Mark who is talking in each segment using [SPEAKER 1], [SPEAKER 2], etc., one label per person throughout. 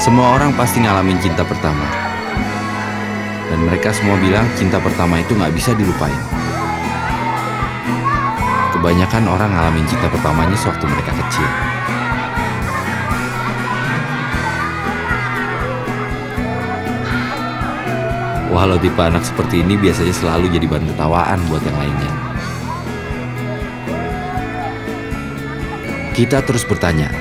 [SPEAKER 1] Semua orang pasti ngalamin cinta pertama. Dan mereka semua bilang cinta pertama itu gak bisa dilupain. Kebanyakan orang ngalamin cinta pertamanya sewaktu mereka kecil. Walau tipe anak seperti ini biasanya selalu jadi bahan ketawaan buat yang lainnya. Kita terus bertanya,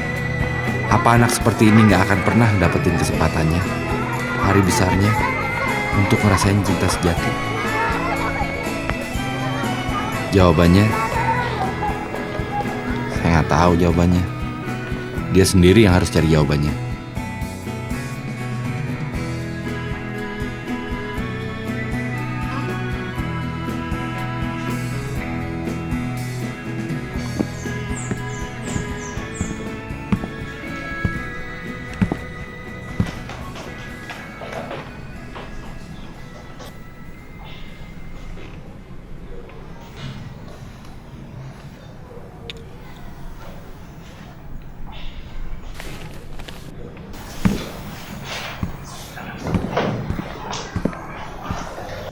[SPEAKER 1] apa anak seperti ini gak akan pernah dapetin kesempatannya, hari besarnya, untuk ngerasain cinta sejati? Jawabannya, saya gak tahu jawabannya. Dia sendiri yang harus cari jawabannya.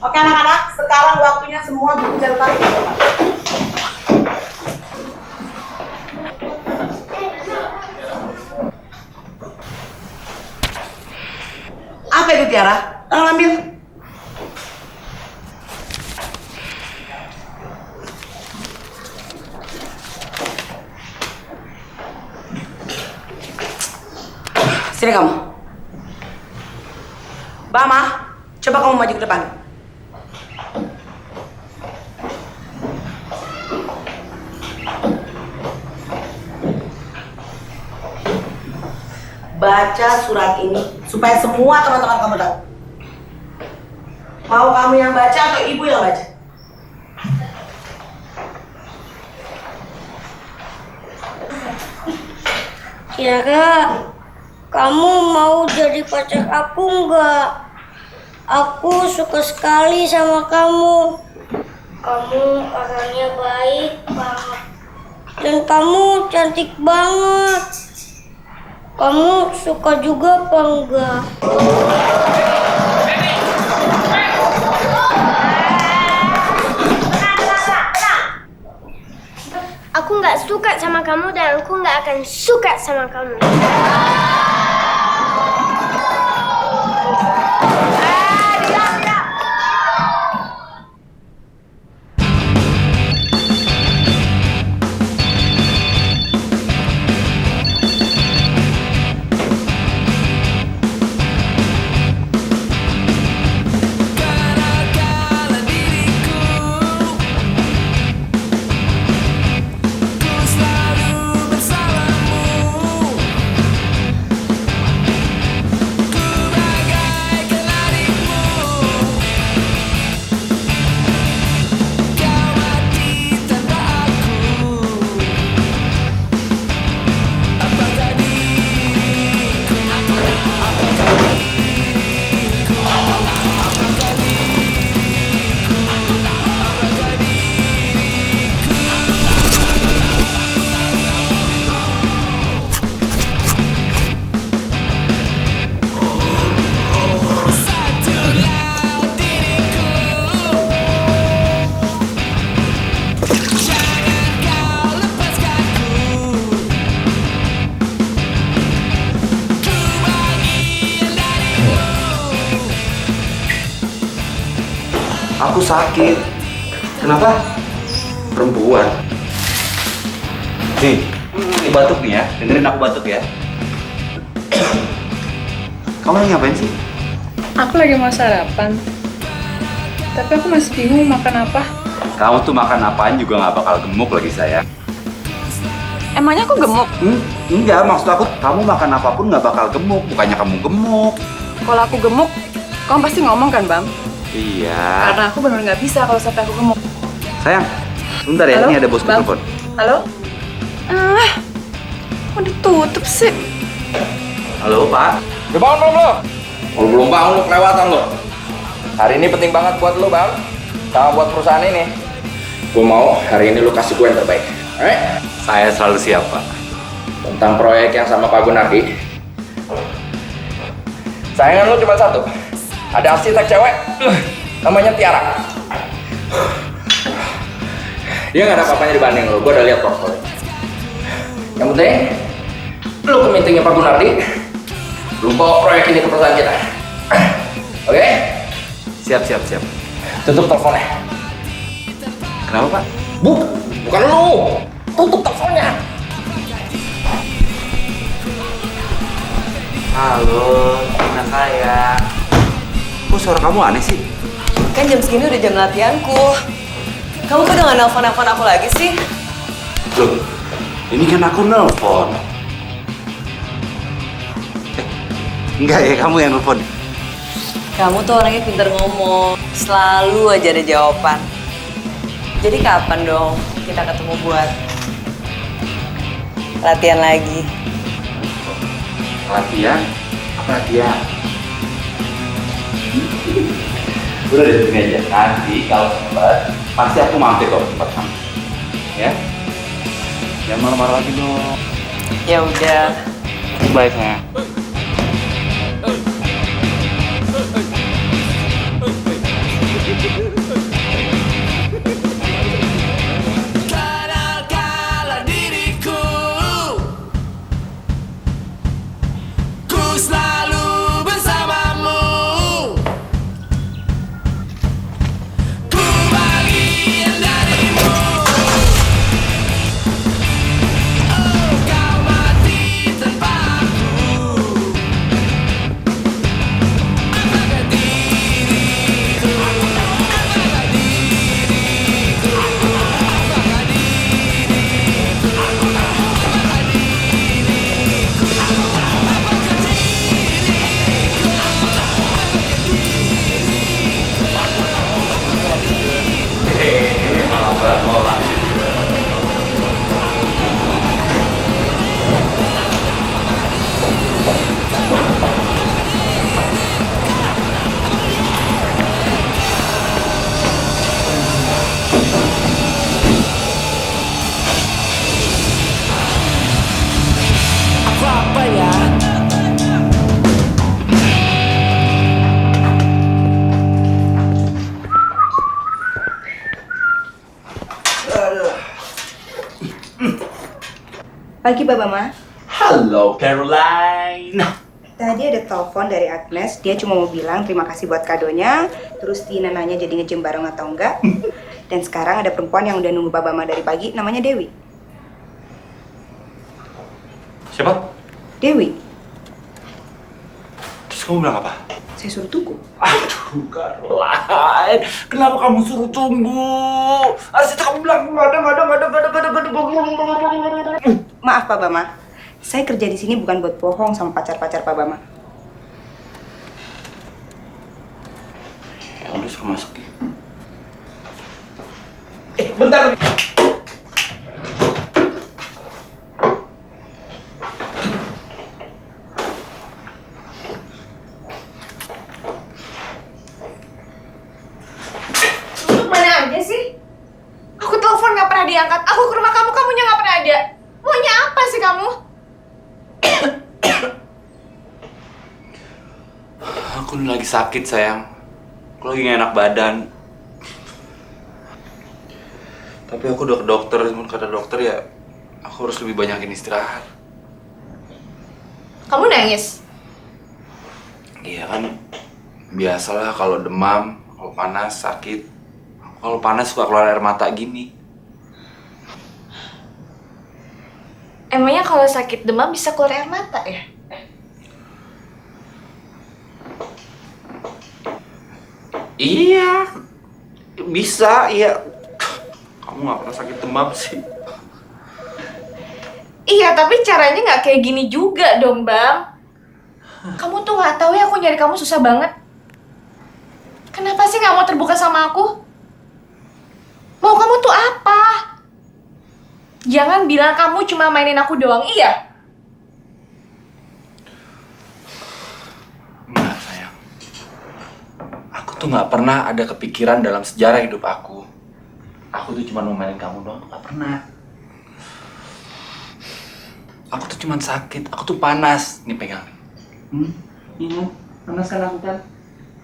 [SPEAKER 2] Oke anak-anak, sekarang waktunya semua berbicara tarik. Apa itu Tiara? Tolong ambil. Sini kamu. Bama, coba kamu maju ke depan. Baca surat ini supaya semua teman-teman kamu tahu. Mau kamu yang baca atau ibu yang baca?
[SPEAKER 3] Tiara, kamu mau jadi pacar aku nggak? Aku suka sekali sama kamu. Kamu orangnya baik banget. Dan kamu cantik banget. Kamu suka juga apa enggak?
[SPEAKER 4] Aku nggak suka sama kamu dan aku nggak akan suka sama kamu.
[SPEAKER 5] Aku sakit. Kenapa? Perempuan.
[SPEAKER 6] Nih, ini batuk nih ya. Dengerin aku batuk ya.
[SPEAKER 5] Kamu lagi ngapain sih?
[SPEAKER 7] Aku lagi mau sarapan. Tapi aku masih bingung makan apa.
[SPEAKER 6] Kamu tuh makan apaan juga nggak bakal gemuk lagi sayang.
[SPEAKER 7] Emangnya aku gemuk?
[SPEAKER 5] Enggak, maksud aku kamu makan apapun nggak bakal gemuk. Bukannya kamu gemuk.
[SPEAKER 7] Kalau aku gemuk, kamu pasti ngomong kan, Bang?
[SPEAKER 5] Iya.
[SPEAKER 7] Karena aku benar nggak bisa kalau sampai aku gemuk.
[SPEAKER 5] Sayang, sebentar ya.
[SPEAKER 7] Halo,
[SPEAKER 5] Ini ada bosku
[SPEAKER 7] Bang.
[SPEAKER 5] telepon.
[SPEAKER 7] Halo? Kok ditutup sih?
[SPEAKER 6] Halo Pak.
[SPEAKER 8] Udah bangun belum lo? Kalau belum bangun lo kelewatan lo. Hari ini penting banget buat lo bang, sama buat perusahaan ini. Gue mau hari ini lo kasih gue yang terbaik.
[SPEAKER 6] Saya selalu siap Pak.
[SPEAKER 8] Tentang proyek yang sama Pak Gunardi, Sayangan lu cuma satu. Ada arsitek cewek, namanya Tiara. Dia nggak ada apa-apanya dibanding lu. Gue udah lihat portfolio. Yang penting, lu ke meetingnya Pak Gunardi. Lu bawa proyek ini ke perusahaan kita. Oke?
[SPEAKER 1] Siap.
[SPEAKER 8] Tutup teleponnya.
[SPEAKER 1] Kenapa, Pak?
[SPEAKER 8] Bukan lu. Tutup teleponnya.
[SPEAKER 5] Halo, Tina saya. Kok suara kamu aneh sih?
[SPEAKER 9] Kan jam segini udah jam latihanku. Kamu kok udah gak nelfon-nelfon aku lagi sih?
[SPEAKER 5] Loh, ini kan aku nelpon. Enggak ya, kamu yang nelpon.
[SPEAKER 9] Kamu tuh orangnya pinter ngomong. Selalu aja ada jawaban. Jadi kapan dong kita ketemu buat latihan lagi?
[SPEAKER 5] Latihan? Apa latihan? Udah deh, sini aja. Nanti kalau sempat, pasti aku mampir kok tempat kamu. Ya? Jangan marah-marah lagi dong.
[SPEAKER 9] Ya udah.
[SPEAKER 5] Baiknya.
[SPEAKER 10] Pagi, Mbak Mama.
[SPEAKER 5] Halo, Caroline.
[SPEAKER 10] Tadi ada telepon dari Agnes, dia cuma mau bilang terima kasih buat kadonya, terus Tina nanya jadi nge-gym bareng atau enggak. Dan sekarang ada perempuan yang udah nunggu Mbak Mama dari pagi, namanya Dewi.
[SPEAKER 5] Siapa?
[SPEAKER 10] Dewi,
[SPEAKER 5] Terus kamu bilang apa?
[SPEAKER 10] saya suruh tunggu.
[SPEAKER 5] Aduh, Caroline. Kenapa kamu suruh tunggu? Harusnya kamu bilang nggak ada.
[SPEAKER 10] Maaf Pak Bama, saya kerja di sini bukan buat bohong sama pacar-pacar Pak Bama.
[SPEAKER 5] Ya udah, suruh masuk. Bentar.
[SPEAKER 7] Mana aja sih? Aku telepon nggak pernah diangkat. Aku ke rumah kamu, kamunya nggak pernah ada. Maunya apa sih kamu?
[SPEAKER 1] Aku lagi sakit, sayang. Aku lagi gak enak badan. Tapi aku udah ke dokter, cuman kata dokter ya aku harus lebih banyakin istirahat.
[SPEAKER 7] Kamu nangis?
[SPEAKER 1] Iya kan, biasalah kalau demam, kalau panas, sakit. Kalau panas suka keluar air mata gini.
[SPEAKER 7] Emangnya kalau sakit demam bisa keluar air mata ya?
[SPEAKER 1] Iya, bisa, iya. Kamu gak pernah sakit demam sih.
[SPEAKER 7] Iya, tapi caranya nggak kayak gini juga dong, Bang. Kamu tuh nggak tahu ya aku nyari kamu susah banget. Kenapa sih nggak mau terbuka sama aku? Mau kamu tuh apa? Jangan bilang kamu cuma mainin aku doang, iya?
[SPEAKER 1] Enggak, sayang. Aku tuh gak pernah ada kepikiran dalam sejarah hidup aku. Aku tuh cuma mau mainin kamu doang, gak pernah. Aku tuh cuma sakit, aku tuh panas. Nih pegang. Ini
[SPEAKER 5] Panas kan aku kan?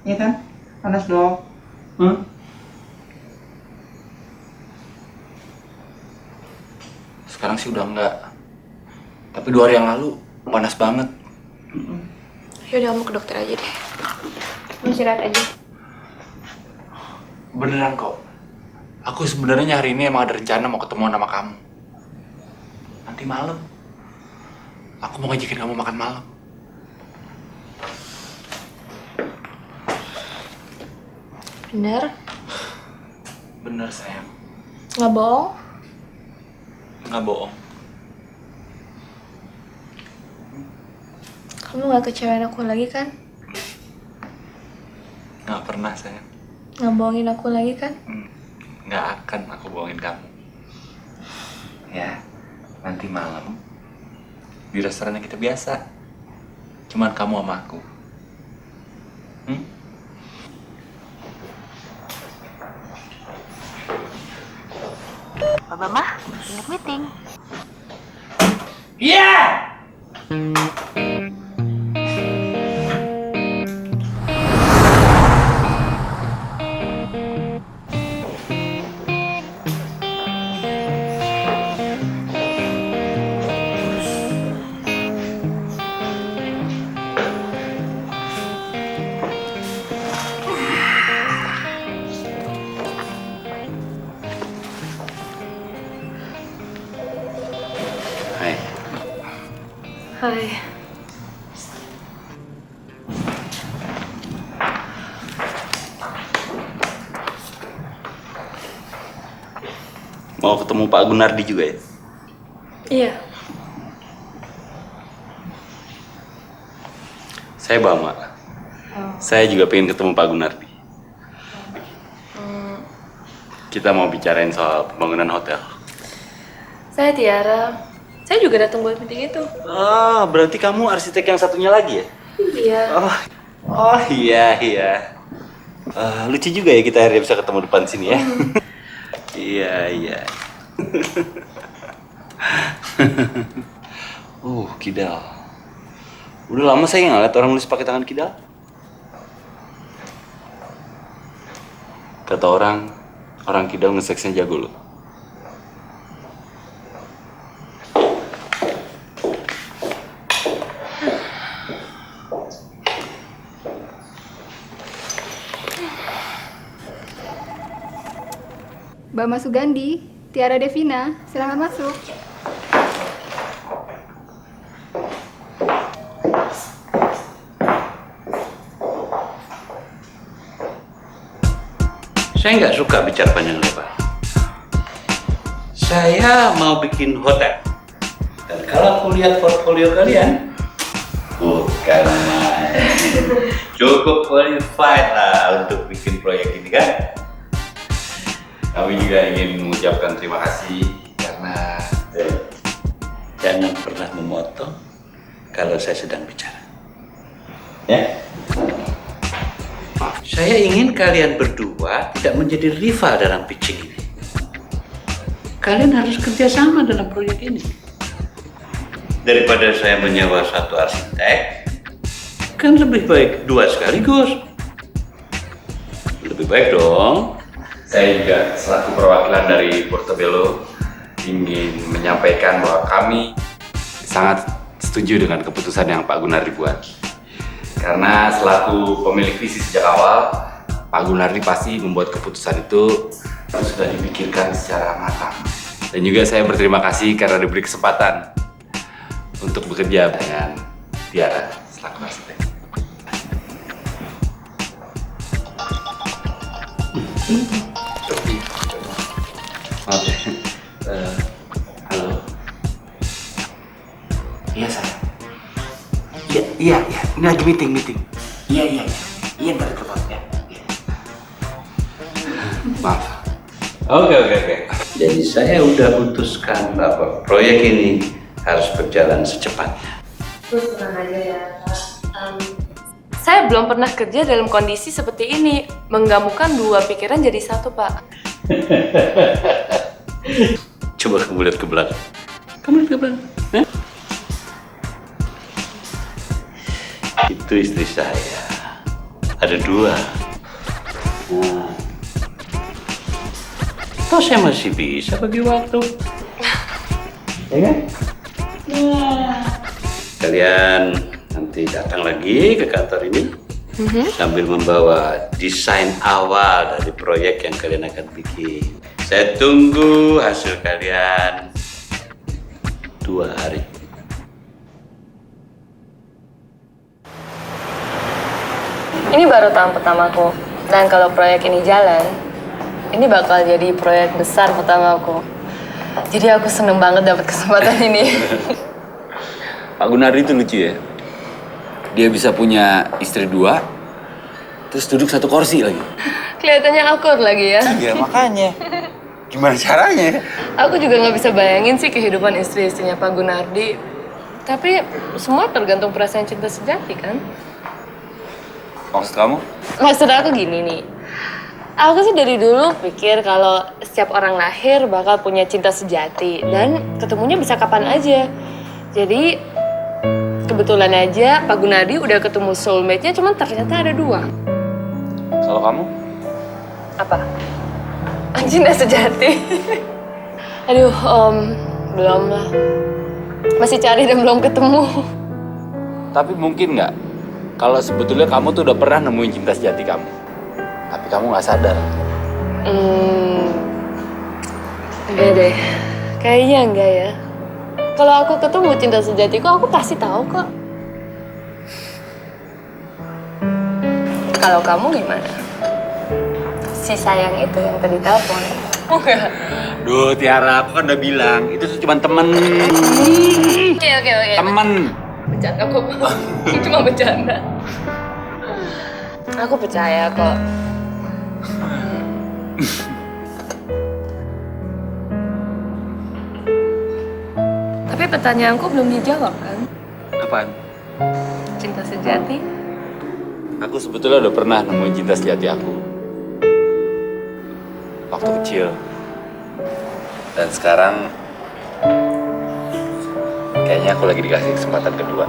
[SPEAKER 5] Iya kan? Panas dong.
[SPEAKER 8] Sekarang sih udah enggak. Tapi 2 hari yang lalu panas banget.
[SPEAKER 7] Yaudah kamu ke dokter aja deh. Kamu istirahat aja.
[SPEAKER 8] Beneran kok. Aku sebenarnya hari ini emang ada rencana mau ketemuan sama kamu. Nanti malam. Aku mau ngajakin kamu makan malam.
[SPEAKER 7] Bener?
[SPEAKER 8] Bener sayang.
[SPEAKER 7] Nggak bohong?
[SPEAKER 8] Nggak bohong.
[SPEAKER 7] Kamu nggak kecewain aku lagi kan?
[SPEAKER 8] Nggak pernah sayang.
[SPEAKER 7] Nggak bohongin aku lagi kan?
[SPEAKER 8] Nggak akan aku bohongin kamu. Ya, nanti malam di restoran yang kita biasa. Cuman kamu sama aku.
[SPEAKER 11] Baba mah, ingat meeting.
[SPEAKER 8] Iya! Hai.
[SPEAKER 7] Hai.
[SPEAKER 6] Mau ketemu Pak Gunardi juga ya?
[SPEAKER 7] Iya.
[SPEAKER 6] Saya Bama. Saya juga pengen ketemu Pak Gunardi. Kita mau bicarain soal pembangunan hotel.
[SPEAKER 7] Saya Tiara. Saya juga datang buat meeting itu.
[SPEAKER 6] Oh, berarti kamu arsitek yang satunya lagi ya?
[SPEAKER 7] Iya.
[SPEAKER 6] Oh iya. Lucu juga ya kita akhirnya bisa ketemu depan sini ya. Iya. Kidal. Udah lama saya nggak lihat orang nulis pakai tangan kidal. Kata orang kidal ngeseksnya jago loh.
[SPEAKER 12] Bama Sugandi, Tiara Devina, silakan masuk.
[SPEAKER 6] Saya nggak suka bicara panjang lebar. Saya mau bikin hotel. Dan kalau aku lihat portfolio kalian, bukan main. Cukup qualified lah untuk bikin proyek ini kan?
[SPEAKER 1] Kami juga ingin mengucapkan terima kasih karena
[SPEAKER 6] Jangan pernah memotong kalau saya sedang bicara. Ya? Saya ingin kalian berdua tidak menjadi rival dalam pitching ini. Kalian harus kerjasama dalam proyek ini. Daripada saya menyewa satu arsitek, kan lebih baik 2 sekaligus. Lebih baik dong.
[SPEAKER 1] saya juga selaku perwakilan dari Portobello ingin menyampaikan bahwa kami sangat setuju dengan keputusan yang Pak Gunardi buat. Karena selaku pemilik visi sejak awal, Pak Gunardi pasti membuat keputusan itu sudah dipikirkan secara matang. Dan juga saya berterima kasih karena diberi kesempatan untuk bekerja dengan Tiara selaku arsitek. Maaf ya. Halo. Iya sayang. Iya. Ini lagi meeting. Iya. Ntar telepon ya. Maaf.
[SPEAKER 6] Oke. Jadi saya udah putuskan bahwa proyek ini harus berjalan secepatnya.
[SPEAKER 7] Terus tenang aja ya, saya belum pernah kerja dalam kondisi seperti ini, menggabungkan 2 pikiran jadi satu, Pak.
[SPEAKER 6] Coba kamu lihat ke belakang. Kamu lihat ke belakang. Itu istri saya. ada 2. Nah, toh saya masih bisa bagi waktu. Ya kan? Kalian nanti datang lagi ke kantor ini sambil membawa desain awal dari proyek yang kalian akan bikin. Saya tunggu hasil kalian 2 hari.
[SPEAKER 9] Ini baru tahun pertamaku, dan kalau proyek ini jalan, ini bakal jadi proyek besar pertamaku. Jadi aku seneng banget dapat kesempatan ini.
[SPEAKER 1] Pak Gunardi itu lucu ya. Dia bisa punya istri 2, terus duduk satu kursi lagi.
[SPEAKER 9] Kelihatannya akur lagi ya.
[SPEAKER 1] Iya, makanya. Gimana caranya?
[SPEAKER 9] Aku juga nggak bisa bayangin sih kehidupan istri-istrinya Pak Gunardi. Tapi semua tergantung perasaan cinta sejati kan?
[SPEAKER 1] Maksud kamu?
[SPEAKER 9] Maksud aku gini nih. Aku sih dari dulu pikir kalau setiap orang lahir bakal punya cinta sejati. Dan ketemunya bisa kapan aja. Jadi kebetulan aja Pak Gunardi udah ketemu soulmate-nya, cuman ternyata ada 2.
[SPEAKER 1] Kalau kamu?
[SPEAKER 9] Apa? Cinta sejati. Aduh, belum lah. Masih cari dan belum ketemu.
[SPEAKER 1] Tapi mungkin nggak kalau sebetulnya kamu tuh udah pernah nemuin cinta sejati kamu, tapi kamu nggak sadar.
[SPEAKER 9] Enggak deh. Kayaknya enggak ya. Kalau aku ketemu cinta sejatiku, aku pasti tahu kok. Kalau kamu gimana? Si sayang itu yang tadi telepon.
[SPEAKER 1] Duh, Tiara, aku kan udah bilang, itu tuh cuma temen.
[SPEAKER 9] Oke.
[SPEAKER 1] Temen.
[SPEAKER 9] Bercanda kok. Cuma bercanda. Aku percaya kok. Tapi pertanyaanku belum dijawab kan?
[SPEAKER 1] Apaan?
[SPEAKER 9] Cinta sejati?
[SPEAKER 1] Aku sebetulnya udah pernah nemuin cinta sejati aku. Waktu kecil. Dan sekarang kayaknya aku lagi dikasih kesempatan kedua.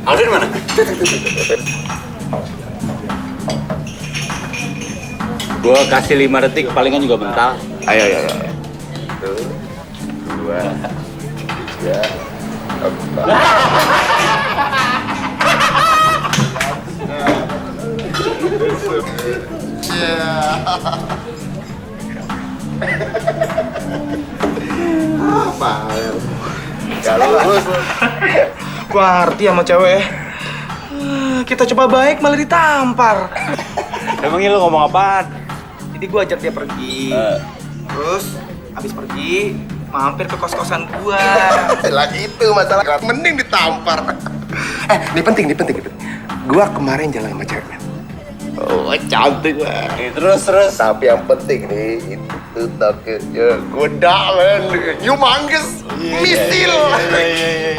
[SPEAKER 5] Alden mana?
[SPEAKER 1] Gua kasih 5 detik, palingan juga mental.
[SPEAKER 5] Ayo.
[SPEAKER 11] Gua ngerti sama cewek. Kita coba baik malah ditampar.
[SPEAKER 5] Emangnya lu ngomong apaan?
[SPEAKER 11] Jadi gua ajak dia pergi. Terus habis pergi mampir ke kos-kosan gua.
[SPEAKER 13] Lagi itu masalah mending ditampar. Ini penting. Gua kemarin jalan sama cewek. Oh, cantik banget.
[SPEAKER 5] Terus.
[SPEAKER 13] Tapi yang penting nih, itu takutnya goda, men. Humongous misil.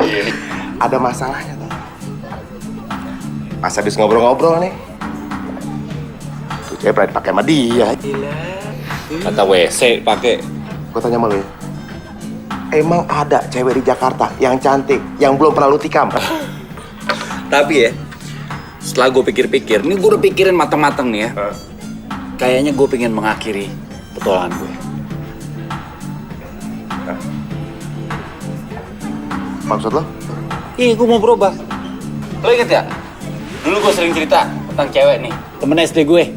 [SPEAKER 13] Iya. Ada masalahnya tuh. Pas habis ngobrol-ngobrol nih, tuh cewek pernah dipakai sama dia.
[SPEAKER 5] Kata WC pakai.
[SPEAKER 13] Gua tanya sama lu ya, emang ada cewek di Jakarta yang cantik, yang belum pernah lu tikam?
[SPEAKER 5] Tapi ya, setelah gue pikir-pikir, ini gue udah pikirin matang-matang nih ya. Kayaknya gue pengen mengakhiri petualangan gue.
[SPEAKER 13] Maksud lo?
[SPEAKER 5] Ih, gue mau berubah. Lo inget ya? Dulu gue sering cerita tentang cewek nih, temen SD gue.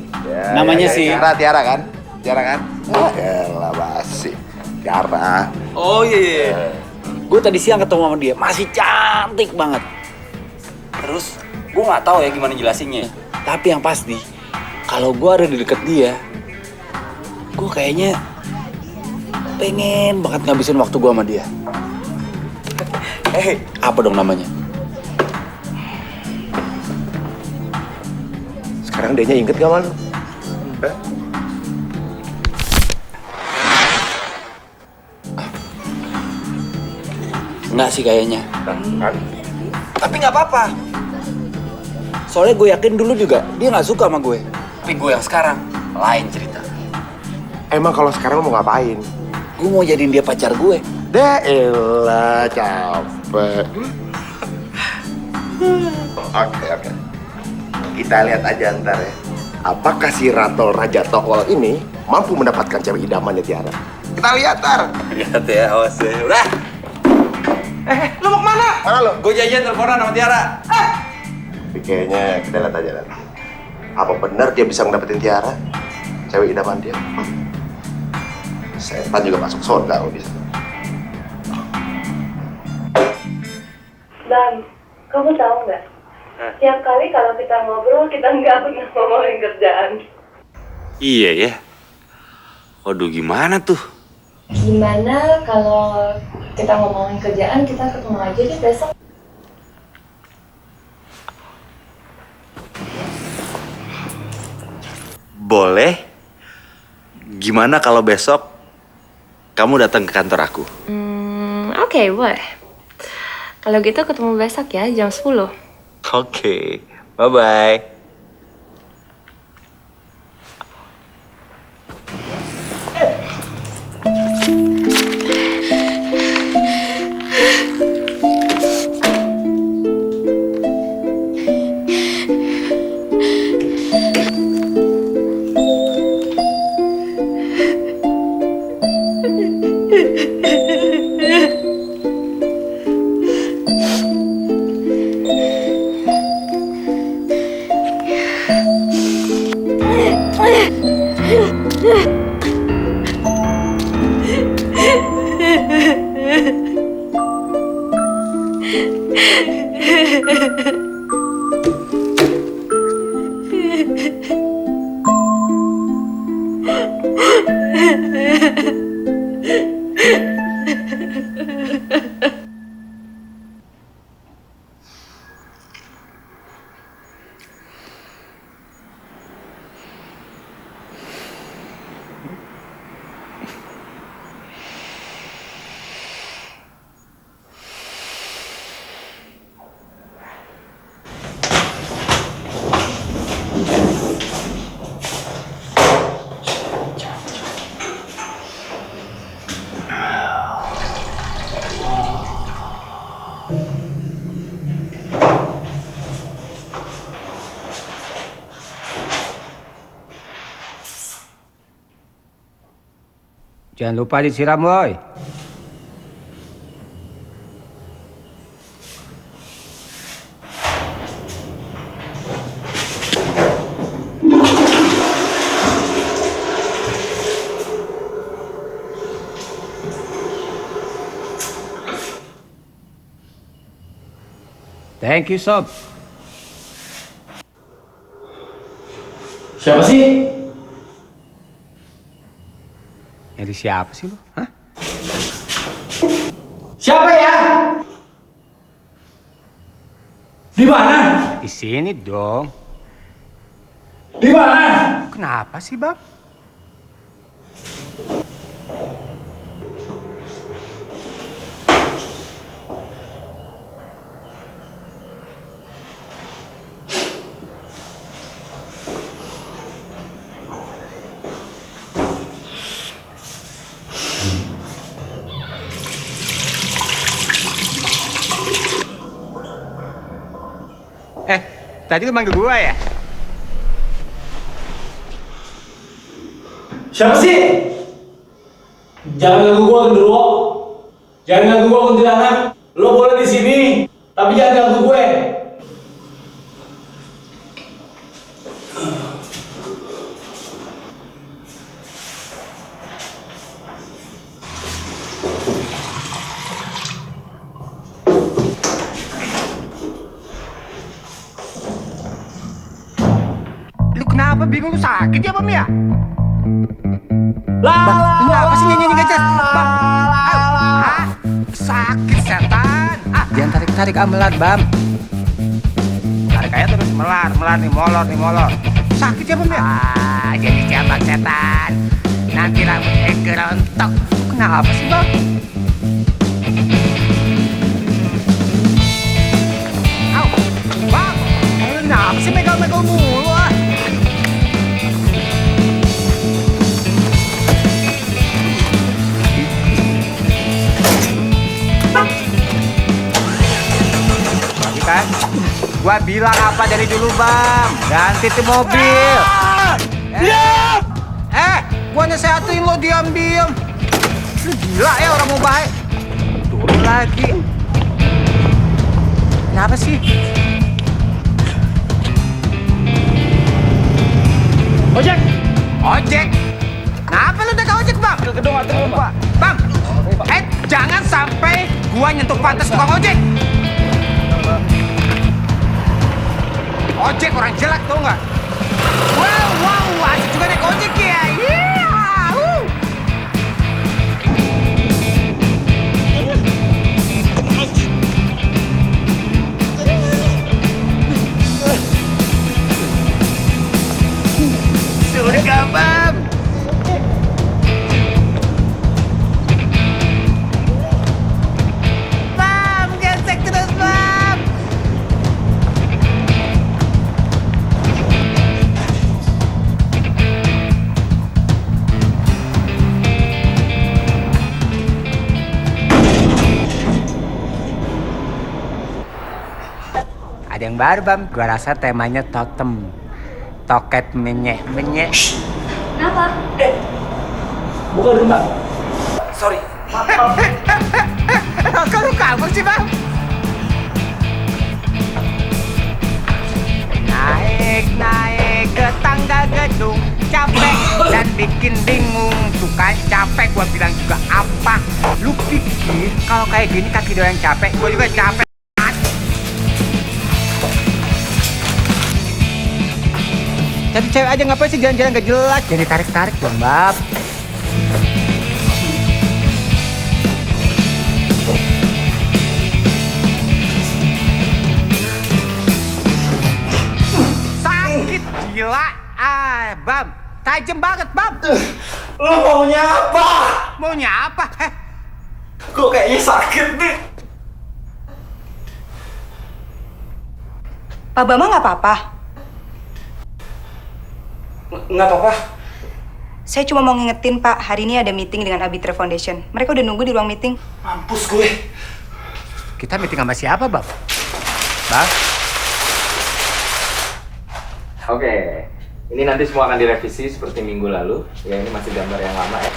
[SPEAKER 5] Namanya si
[SPEAKER 13] Tiara kan? Elah basi. Tiara.
[SPEAKER 5] Oh iya. Gue tadi siang ketemu sama dia, masih cantik banget. Terus gue nggak tahu ya gimana jelasinnya. Tapi yang pasti, kalau gue ada di deket dia, gue kayaknya pengen banget ngabisin waktu gue sama dia. Apa dong namanya?
[SPEAKER 13] Sekarang dianya inget gak malu?
[SPEAKER 5] Enggak sih kayaknya. Tapi nggak apa-apa. Soalnya gue yakin dulu juga dia nggak suka sama gue. Tapi gue yang sekarang lain cerita.
[SPEAKER 13] Emang kalau sekarang mau ngapain?
[SPEAKER 5] Gue mau jadiin dia pacar gue.
[SPEAKER 13] Elah, capek. Oke. Kita lihat aja ntar ya. Apakah si Ratol Raja Tokol ini mampu mendapatkan cewek idamannya Tiara? Kita lihat ntar.
[SPEAKER 5] Lihat ya, awas ya. Udah.
[SPEAKER 11] Lu mau kemana?
[SPEAKER 13] Mana lo?
[SPEAKER 5] Gue janjian teleponan sama Tiara.
[SPEAKER 13] Tapi kayaknya kita lihat aja nanti. Apa benar dia bisa ngedapetin Tiara? Cewek idaman dia. Setan juga masuk surga kalau bisa.
[SPEAKER 9] Bang, kamu tahu nggak? Tiap kali kalau kita ngobrol, kita nggak pernah ngomongin kerjaan.
[SPEAKER 5] Iya ya. Waduh, gimana tuh?
[SPEAKER 9] Gimana kalau kita ngomongin kerjaan, kita ketemu aja deh besok?
[SPEAKER 5] Boleh. Gimana kalau besok kamu datang ke kantor aku?
[SPEAKER 9] Oke, boleh. Kalau gitu ketemu besok ya, jam 10.
[SPEAKER 5] Oke. Bye-bye.
[SPEAKER 14] Jangan lupa disiram, boy. Thank you, Sob.
[SPEAKER 8] Siapa sih?
[SPEAKER 14] Nyari siapa sih lu? Hah?
[SPEAKER 8] Siapa ya? Di mana?
[SPEAKER 14] Di sini dong.
[SPEAKER 8] Di mana?
[SPEAKER 14] Kenapa sih, Bang? Tadi lu manggil gua ya?
[SPEAKER 8] Siapa sih? Jangan ganggu gua, Gendruwo. Jangan ganggu gua, kuntilanak. Lo boleh di sini, tapi jangan ganggu gue.
[SPEAKER 14] Kenapa bingung lu sakit ya, Bam ya?
[SPEAKER 8] Bang,
[SPEAKER 14] kenapa sih nyanyi gak jelas? Bam, ayo. Hah? Sakit setan. Jangan tarik-tarik melar, Bam. Tarik aja terus melar nih, molor. Sakit ya, Bam ya? Jadi cabang setan. Nanti rambutnya gerontok. Kenapa sih, Bam? Au, Bam. Kenapa sih megal-megal mulu, ah? Kan? Gua bilang apa dari dulu, Bang? Ganti tuh mobil. Diam! Gua nasehatin lo diam-diam. Lu gila ya orang mau baik. Turun lagi. Kenapa sih?
[SPEAKER 8] Ojek!
[SPEAKER 14] Ojek? Kenapa lu udah ojek, Bang?
[SPEAKER 8] Gedung atas Pak.
[SPEAKER 14] Bang! Jangan sampai gua nyentuh pantas tukang ojek. Ojek orang jelek tau nggak? Wow, asik juga naik ojek ya. Surga, Bang. Bang, gesek terus, Bang. Ada yang baru, Bam. Gua rasa temanya totem. Toket menyek.
[SPEAKER 4] Kenapa?
[SPEAKER 8] Bukan rumah.
[SPEAKER 14] Sorry. Kok lu kabur sih, Bang? Naik ke tangga gedung. Capek dan bikin bingung. Tuh kan capek, gua bilang juga apa. Lu pikir kalau kayak gini kaki doang capek, gua juga capek. Jadi cewek aja ngapain sih jalan-jalan gak jelas? Jadi tarik-tarik dong, Bab. Sakit gila. Bam. Tajam banget, Bam.
[SPEAKER 8] Lo maunya apa?
[SPEAKER 14] Maunya apa?
[SPEAKER 8] Kok kayaknya sakit nih?
[SPEAKER 10] Pak Bama nggak apa-apa?
[SPEAKER 8] Nggak apa-apa.
[SPEAKER 10] Saya cuma mau ngingetin, Pak, hari ini ada meeting dengan Abitra Foundation. Mereka udah nunggu di ruang meeting.
[SPEAKER 8] Mampus gue.
[SPEAKER 14] Kita meeting sama siapa, Bab? Bab?
[SPEAKER 15] Oke. Ini nanti semua akan direvisi seperti minggu lalu. Ya, ini masih gambar yang lama ya.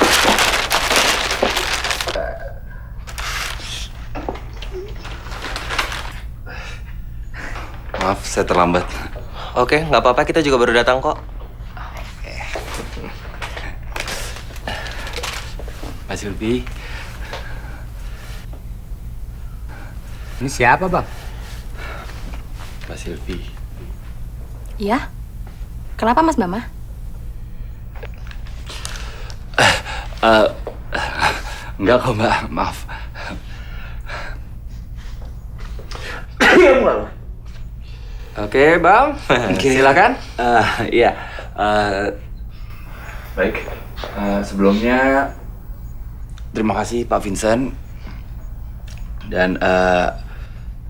[SPEAKER 16] Maaf, saya terlambat. Oke, nggak apa-apa. Kita juga baru datang kok.
[SPEAKER 5] Mas Silvi.
[SPEAKER 14] Ini siapa, Bang?
[SPEAKER 1] Mbak Silvi.
[SPEAKER 7] Iya? Kenapa Mas Bama?
[SPEAKER 1] Enggak kok Mbak, maaf. Oke Bang, silakan. Iya. Baik. Sebelumnya terima kasih Pak Vincent. Dan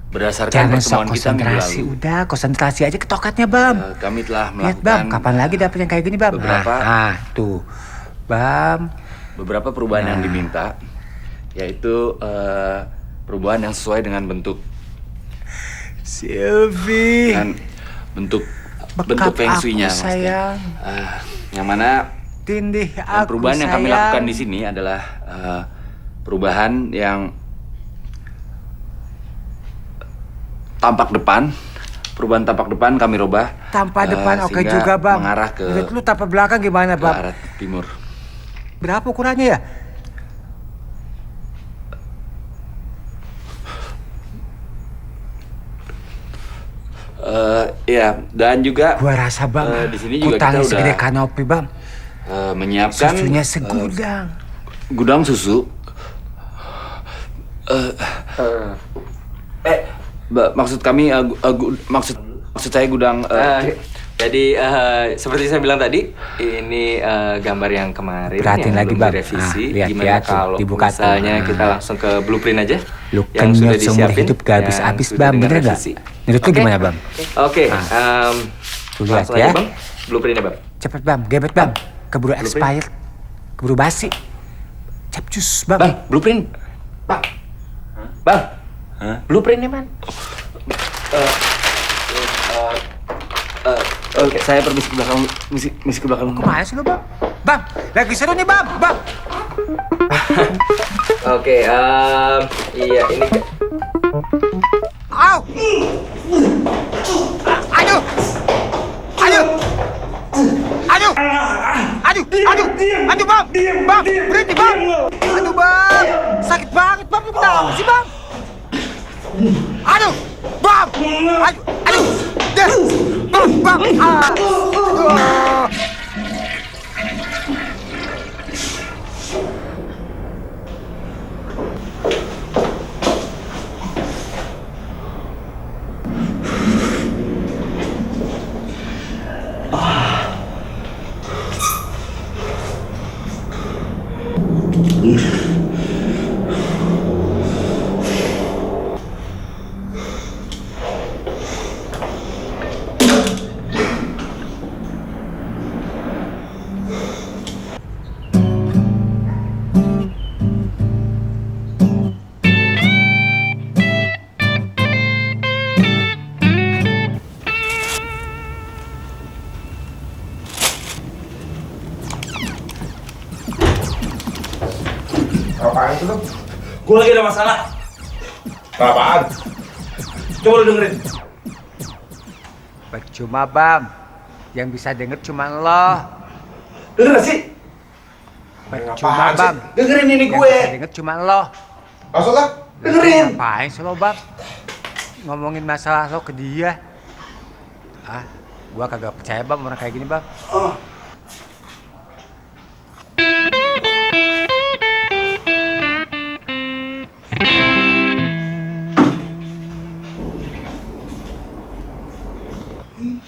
[SPEAKER 1] berdasarkan
[SPEAKER 14] Jangan
[SPEAKER 1] pertemuan
[SPEAKER 14] sok
[SPEAKER 1] kita minggu
[SPEAKER 14] konsentrasi,
[SPEAKER 1] lalu,
[SPEAKER 14] udah konsentrasi aja ke tokatnya Bam.
[SPEAKER 1] kami telah
[SPEAKER 14] Lihat
[SPEAKER 1] melakukan
[SPEAKER 14] Bam, kapan lagi dapet yang kayak gini Bam?
[SPEAKER 1] beberapa
[SPEAKER 14] tuh Bam.
[SPEAKER 1] Beberapa perubahan yang diminta, yaitu perubahan yang sesuai dengan bentuk
[SPEAKER 14] Silvi.
[SPEAKER 1] dengan bentuk
[SPEAKER 14] Bekap
[SPEAKER 1] feng shui-nya,
[SPEAKER 14] aku,
[SPEAKER 1] Mas.
[SPEAKER 14] sayang.
[SPEAKER 1] Yang mana
[SPEAKER 14] Tindih
[SPEAKER 1] dan
[SPEAKER 14] aku
[SPEAKER 1] perubahan yang kami
[SPEAKER 14] sayang.
[SPEAKER 1] lakukan di sini adalah perubahan yang tampak depan. Perubahan tampak depan kami rubah.
[SPEAKER 14] Tampak depan oke
[SPEAKER 1] sehingga
[SPEAKER 14] juga Bam.
[SPEAKER 1] mengarah ke
[SPEAKER 14] Lihat lu tampak belakang gimana
[SPEAKER 1] ke
[SPEAKER 14] Bam?
[SPEAKER 1] arah timur.
[SPEAKER 14] Berapa ukurannya ya?
[SPEAKER 1] Ya, dan juga
[SPEAKER 14] Gua rasa Bam,
[SPEAKER 1] di sini juga
[SPEAKER 14] hutannya
[SPEAKER 1] kita
[SPEAKER 14] segede
[SPEAKER 1] udah
[SPEAKER 14] kanopi Bam.
[SPEAKER 1] menyiapkan
[SPEAKER 14] Susunya segudang.
[SPEAKER 1] gudang susu. Maksud kami maksud saya gudang.
[SPEAKER 15] Jadi seperti saya bilang tadi, ini gambar yang kemarin
[SPEAKER 14] Perhatiin
[SPEAKER 15] yang
[SPEAKER 14] lagi,
[SPEAKER 15] belum
[SPEAKER 14] Bang.
[SPEAKER 15] direvisi.
[SPEAKER 14] Nah, lihat,
[SPEAKER 15] Gimana
[SPEAKER 14] lihat tuh,
[SPEAKER 15] kalau
[SPEAKER 14] dibuka tuh.
[SPEAKER 15] misalnya kita langsung ke blueprint aja?
[SPEAKER 14] Lu
[SPEAKER 15] yang sudah
[SPEAKER 14] kenyot seumur
[SPEAKER 15] disiapin,
[SPEAKER 14] hidup gak habis-habis
[SPEAKER 15] yang sudah
[SPEAKER 14] Bam,
[SPEAKER 15] dengan
[SPEAKER 14] bener gak?
[SPEAKER 15] revisi.
[SPEAKER 14] Menurut lu
[SPEAKER 15] Oke.
[SPEAKER 14] gimana Bam?
[SPEAKER 15] Oke,
[SPEAKER 14] Tuh lihat
[SPEAKER 15] langsung
[SPEAKER 14] ya.
[SPEAKER 15] aja Bang, blueprintnya Bang.
[SPEAKER 14] Cepet Bam, gebet Bam. Keburu expired, keburu basi. Capcus Bam.
[SPEAKER 15] Bang, blueprint. Bang. Bang. Blueprintnya man.
[SPEAKER 1] Oke, saya permisi ke belakang, misi ke belakang.
[SPEAKER 14] Kemana sih lu Bam? Bam, lagi seru nih Bam, Bam.
[SPEAKER 15] Oke, iya ini.
[SPEAKER 14] Au! Aduh! Aduh! Aduh! Aduh! Aduh! Aduh Bam! Bam! Berhenti Bam! Aduh Bam! Sakit banget Bam, lu kenapa sih Bam? Aduh! Bam! Aduh! Aduh! Dah! Bam! Bam! Aduh!
[SPEAKER 11] Apaan itu lu? Gue lagi ada masalah. Apaan? Coba lu dengerin.
[SPEAKER 14] Percuma Bam, yang bisa denger cuma lo.
[SPEAKER 11] Denger gak sih?
[SPEAKER 14] Percuma
[SPEAKER 11] Apaan sih?
[SPEAKER 14] Bam,
[SPEAKER 11] Dengerin ini
[SPEAKER 14] yang
[SPEAKER 11] gue.
[SPEAKER 14] bisa denger cuma lo.
[SPEAKER 11] Maksudnya? Dengerin.
[SPEAKER 14] Ngapain sih lo Bam? Ngomongin masalah lo ke dia. Ah, gua kagak percaya Bam orang kayak gini Bam.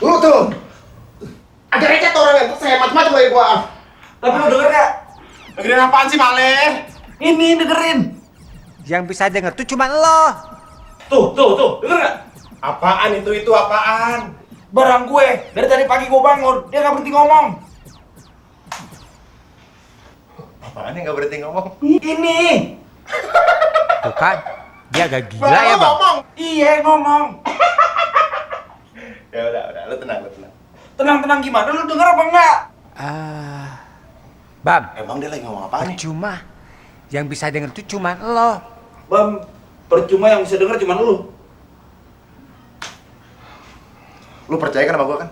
[SPEAKER 13] Lu tuh. Ada recet orangnya, terus saya macam-macam dari gua.
[SPEAKER 11] Tapi lu denger gak? Dengerin apaan sih Male? Ini dengerin.
[SPEAKER 14] Yang bisa denger tuh cuma lo.
[SPEAKER 11] Tuh, denger gak? Apaan itu apaan? Barang gue, dari tadi pagi gue bangun, dia gak berhenti ngomong.
[SPEAKER 13] Apaan yang gak berhenti ngomong?
[SPEAKER 11] Ini.
[SPEAKER 14] Tuh kan, dia agak gila ya Bang.
[SPEAKER 11] Ngomong. Iya ngomong.
[SPEAKER 13] Ya udah, lu tenang.
[SPEAKER 11] Tenang gimana? Lu denger apa enggak?
[SPEAKER 14] Bam.
[SPEAKER 13] Emang dia lagi ngomong apaan nih?
[SPEAKER 14] Percuma. Yang bisa denger tuh cuma lo.
[SPEAKER 11] Bam, percuma yang bisa denger cuma lu.
[SPEAKER 13] Lu percaya kan sama gua kan?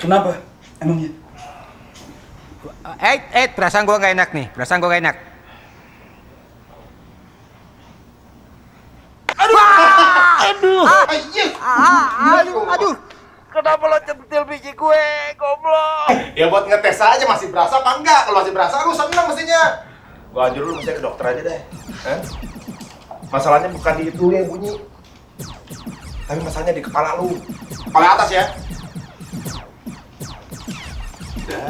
[SPEAKER 11] Kenapa? Emangnya?
[SPEAKER 14] Perasaan gua gak enak nih. Perasaan gua gak enak.
[SPEAKER 11] Aduh!
[SPEAKER 14] Aduh!
[SPEAKER 13] Aduh. Kenapa lo centil biji gue, goblok? Ya buat ngetes aja masih berasa apa enggak. Kalau masih berasa lu seneng mestinya. Gua anjur lu mesti ke dokter aja deh. Masalahnya bukan di itu yang bunyi. Tapi masalahnya di kepala lu. Kepala atas ya. Udah.